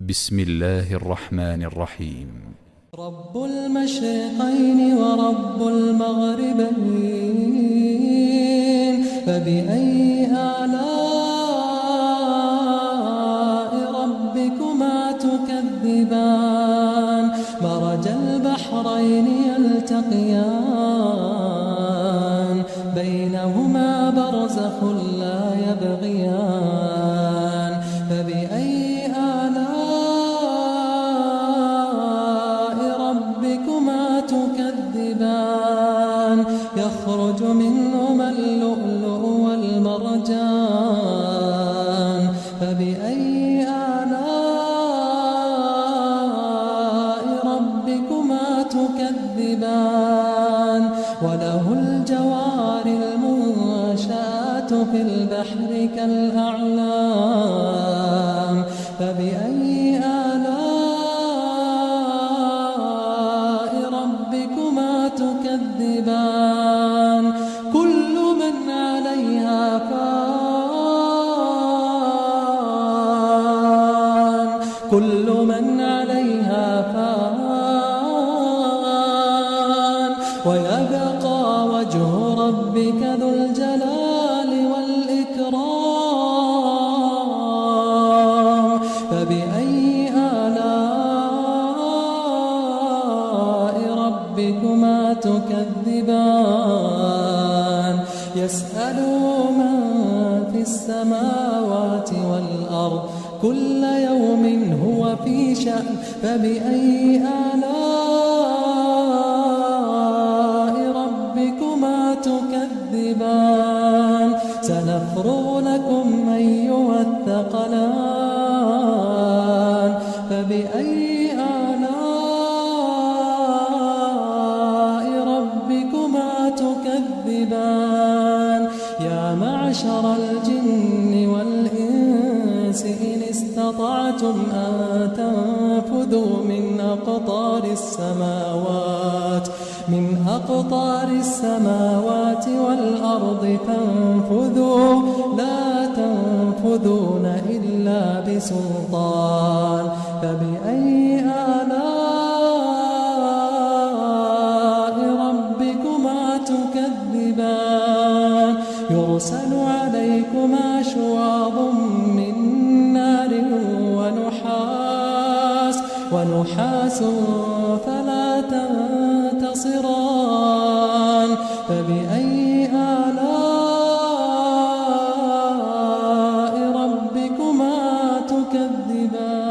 بسم الله الرحمن الرحيم. رب المشرقين ورب المغربين، فبأي آلاء ربكما تكذبان؟ مرج البحرين يلتقيان، بينهما برزخ لا يبغيان. فبأي ربكما تكذبان؟ يخرج منهما اللؤلؤ والمرجان. فبأي آلاء ربكما تكذبان؟ وله الجوار المنشآت في البحر كالأعلام. فبأي تكذبان؟ كل من عليها فان، كل من عليها فان، ويبقى وجه ربك ذو الجلال والإكرام. فبأي ربكما تكذبان؟ يسأله من في السماوات والأرض، كل يوم هو في شأن. فبأي آلاء ربكما تكذبان؟ سنفرغ لكم أيها الثقلان. فبأي تكذبان؟ يا معشر الجن والإنس إن استطعتم أن تنفذوا من أقطار السماوات والأرض فانفذوا، لا تنفذون إلا بسلطان. فبأي تكذبان؟ يرسل عليكما شواظ من نار ونحاس فلا تنتصران. فبأي آلاء ربكما تكذبان؟